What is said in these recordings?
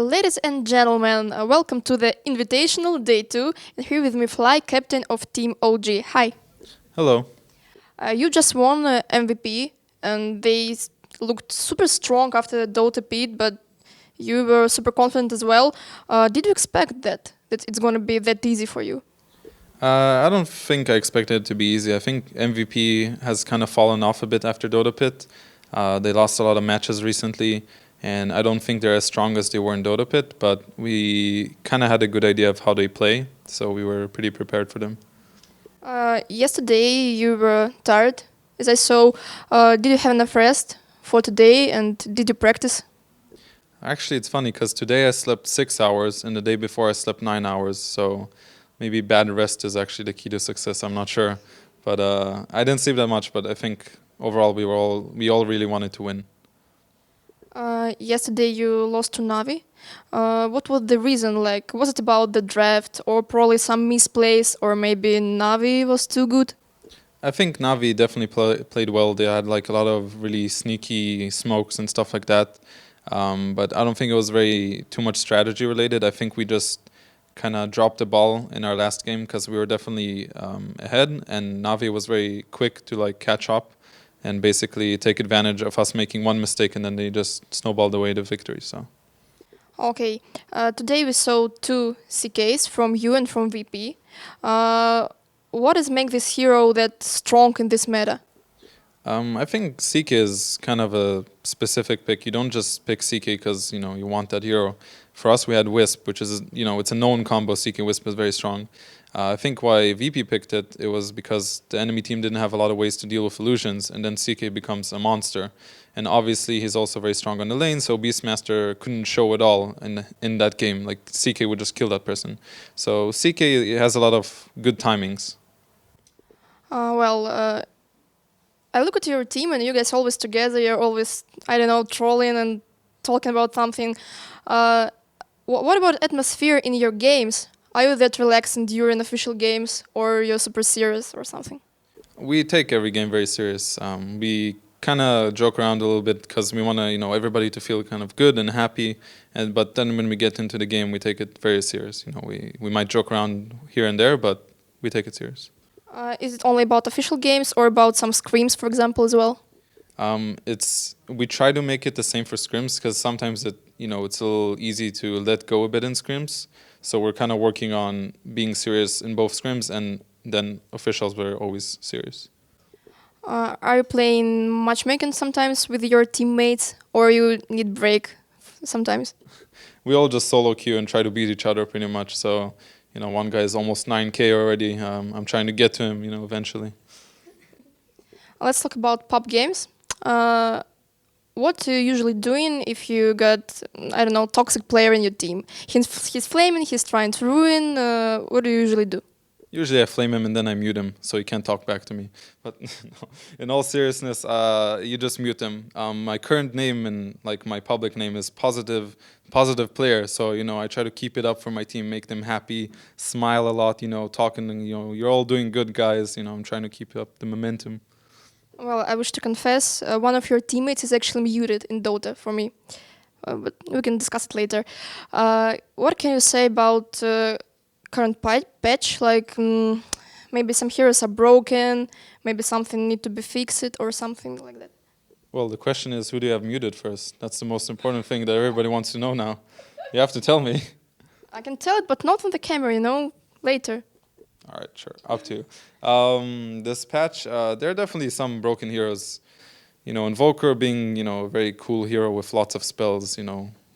Ladies and gentlemen, welcome to the Invitational Day 2. And here with me, Fly, captain of Team OG. Hi. Hello. You just won MVP, and looked super strong after the Dota pit, but you were super confident as well. Did you expect that it's going to be that easy for you? I don't think I expected it to be easy. I think MVP has kind of fallen off a bit after Dota Pit. They lost a lot of matches recently, and I don't think they're as strong as they were in Dota Pit, but we kind of had a good idea of how they play, so we were pretty prepared for them. Yesterday you were tired, as I saw. Did you have enough rest for today, and did you practice? Actually, it's funny because today I slept 6 hours, and the day before I slept 9 hours, so maybe bad rest is actually the key to success. I'm not sure, but I didn't sleep that much. But I think overall we all really wanted to win. Yesterday you lost to Navi. What was the reason? Like, was it about the draft, or probably some misplays, or maybe Navi was too good? I think Navi definitely played well. They had like a lot of really sneaky smokes and stuff like that. But I don't think it was very too much strategy related. I think we just kind of dropped the ball in our last game because we were definitely ahead, and Navi was very quick to like catch up and basically take advantage of us making one mistake, and then they just snowballed away the victory. So. Okay, today we saw two CKs from you and from VP. What does make this hero that strong in this meta? I think CK is kind of a specific pick. You don't just pick CK because you want that hero. For us, we had Wisp, which is it's a known combo. CK Wisp is very strong. I think why VP picked it was because the enemy team didn't have a lot of ways to deal with illusions, and then CK becomes a monster. And obviously, he's also very strong on the lane, so Beastmaster couldn't show it all in that game. Like CK would just kill that person. So CK has a lot of good timings. I look at your team and you guys always together. You're always, I don't know, trolling and talking about something. What about atmosphere in your games? Are you that relaxed during official games, or you're super serious or something? We take every game very serious. We kind of joke around a little bit because we want to, everybody to feel kind of good and happy. But then when we get into the game, we take it very serious. We might joke around here and there, but we take it serious. Is it only about official games or about some scrims, for example, as well? We try to make it the same for scrims because sometimes it's a little easy to let go a bit in scrims. So we're kind of working on being serious in both scrims, and then officials were always serious. Are you playing matchmaking sometimes with your teammates, or you need break sometimes? We all just solo queue and try to beat each other pretty much. So one guy is almost 9K already. I'm trying to get to him, eventually. Let's talk about pub games. What are you usually doing if you got, I don't know, toxic player in your team? He's flaming, he's trying to ruin. What do you usually do? Usually I flame him and then I mute him so he can't talk back to me. But no, in all seriousness, you just mute him. My current name and like my public name is positive player. So I try to keep it up for my team, make them happy, smile a lot. Talking. You're all doing good, guys. I'm trying to keep up the momentum. Well, I wish to confess, one of your teammates is actually muted in Dota for me. But we can discuss it later. What can you say about current patch? Like, maybe some heroes are broken, maybe something need to be fixed or something like that. Well, the question is, who do you have muted first? That's the most important thing that everybody wants to know now. You have to tell me. I can tell it, but not on the camera, later. All right, sure. Up to you. This patch, there are definitely some broken heroes. Invoker being, a very cool hero with lots of spells,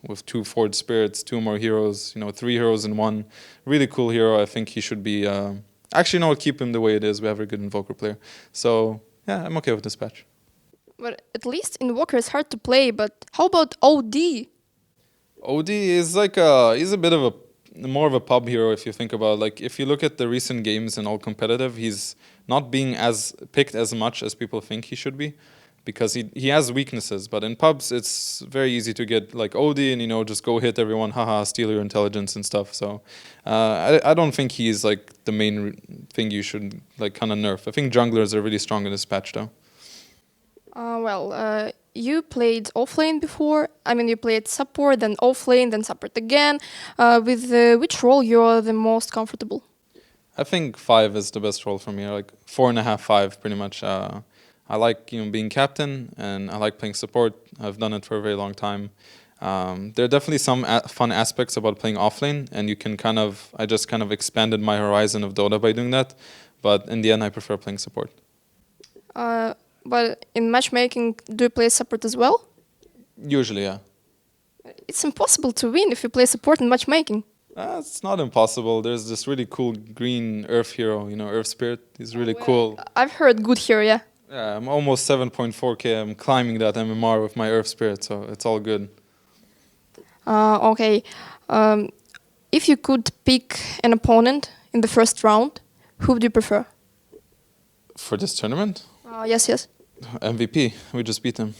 with 2 Forged Spirits, 2 more heroes, 3 heroes in 1. Really cool hero. I think he should be... Actually, keep him the way it is. We have a good Invoker player. So, yeah, I'm okay with this patch. But at least Invoker is hard to play, but how about OD? OD is he's a bit of more of a pub hero if you think about it. Like if you look at the recent games and all competitive, he's not being as picked as much as people think he should be, because he has weaknesses. But in pubs, it's very easy to get like OD and just go hit everyone, haha, steal your intelligence and stuff. So I don't think he's like the main thing you should like kind of nerf. I think junglers are really strong in this patch though. you played offlane before. I mean, you played support, then offlane, then support again. With which role you are the most comfortable? I think 5 is the best role for me. Like 4.5, 5, pretty much. I like being captain, and I like playing support. I've done it for a very long time. There are definitely some fun aspects about playing offlane, and I just kind of expanded my horizon of Dota by doing that. But in the end, I prefer playing support. But in matchmaking, do you play support as well? Usually, yeah. It's impossible to win if you play support in matchmaking. It's not impossible. There's this really cool green Earth hero, Earth Spirit. He's really cool. I've heard good here, yeah. Yeah, I'm almost 7.4k. I'm climbing that MMR with my Earth Spirit, so it's all good. Okay. If you could pick an opponent in the first round, who would you prefer? For this tournament, Yes, yes. MVP. We just beat him.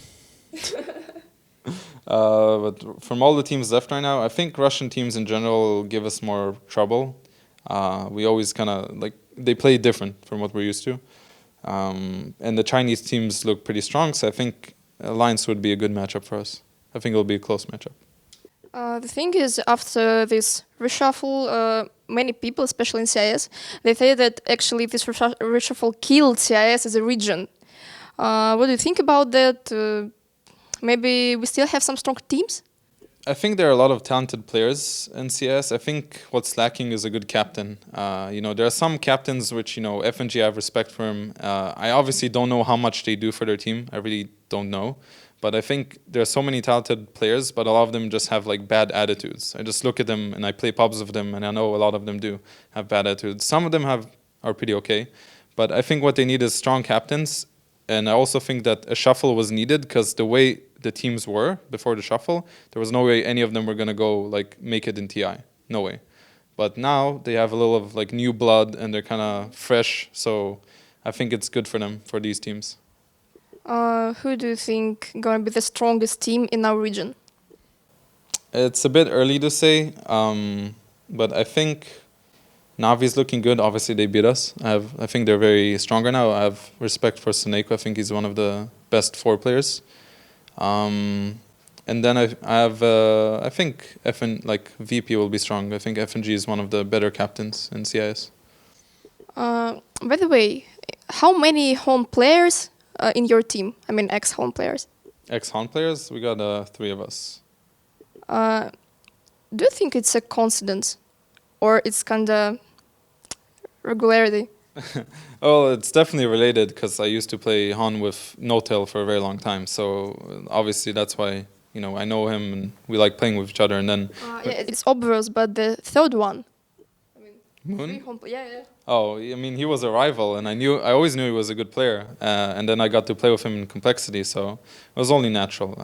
But from all the teams left right now, I think Russian teams in general give us more trouble. We always kind of they play different from what we're used to. And the Chinese teams look pretty strong, so I think Alliance would be a good matchup for us. I think it'll be a close matchup. The thing is, after this reshuffle, many people, especially in CIS, they say that actually this reshuffle killed CIS as a region. What do you think about that? Maybe we still have some strong teams? I think there are a lot of talented players in CS. I think what's lacking is a good captain. There are some captains which, FNG, I have respect for him. I obviously don't know how much they do for their team. I really don't know. But I think there are so many talented players, but a lot of them just have bad attitudes. I just look at them and I play pubs with them, and I know a lot of them do have bad attitudes. Some of them are pretty okay. But I think what they need is strong captains. And I also think that a shuffle was needed because the way the teams were before the shuffle, there was no way any of them were going to go make it in TI. No way. But now they have a little of new blood and they're kind of fresh. So I think it's good for them, for these teams. Who do you think going to be the strongest team in our region? It's a bit early to say, but I think Navi's looking good. Obviously, they beat us. I think they're very stronger now. I have respect for Seneko. I think he's one of the best 4 players. And then I think VP will be strong. I think FNG is one of the better captains in CIS. By the way, how many home players in your team? I mean, ex-home players. Ex-home players? We got 3 of us. Do you think it's a coincidence? Or it's kind of regularity? Well, it's definitely related because I used to play Han with No-Tail for a very long time. So obviously that's why, I know him and we like playing with each other. And then yeah, it's obvious, but the third one. Moon? Yeah. Oh, I mean, he was a rival, and I always knew he was a good player. And then I got to play with him in complexity, so it was only natural.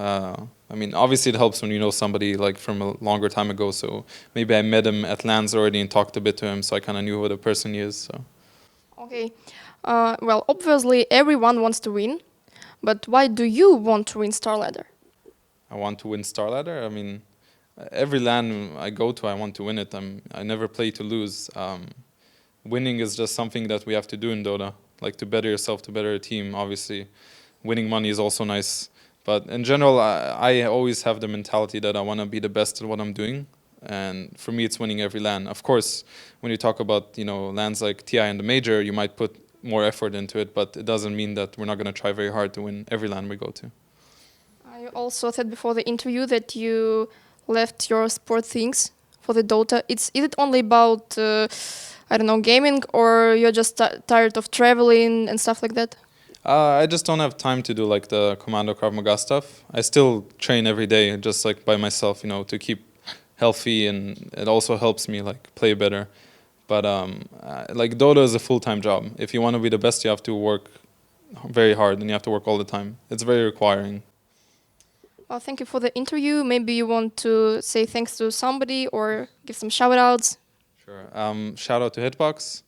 I mean, obviously it helps when you know somebody from a longer time ago. So maybe I met him at LANs already and talked a bit to him, so I kind of knew who the person he is. So. Okay. Well, obviously everyone wants to win, but why do you want to win StarLadder? I want to win StarLadder. I mean, every LAN I go to, I want to win it. I never play to lose. Winning is just something that we have to do in Dota, to better yourself, to better a team. Obviously, winning money is also nice. But in general, I always have the mentality that I want to be the best at what I'm doing. And for me, it's winning every LAN. Of course, when you talk about LANs like TI and the Major, you might put more effort into it, but it doesn't mean that we're not going to try very hard to win every LAN we go to. You also said before the interview that you left your sport things for the Dota. Is it only about gaming, or you're just tired of traveling and stuff like that? I just don't have time to do the Commando Krav Maga stuff. I still train every day, just by myself, to keep healthy, and it also helps me play better. But Dota is a full-time job. If you want to be the best, you have to work very hard, and you have to work all the time. It's very requiring. Well, thank you for the interview. Maybe you want to say thanks to somebody or give some shout-outs. Sure. Shout out to Hitbox.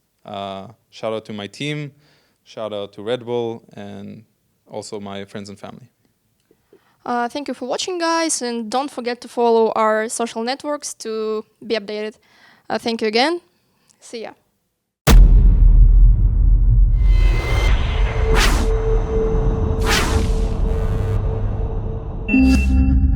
Shout out to my team. Shout out to Red Bull, and also my friends and family. Thank you for watching, guys, and don't forget to follow our social networks to be updated. Thank you again. See ya. you.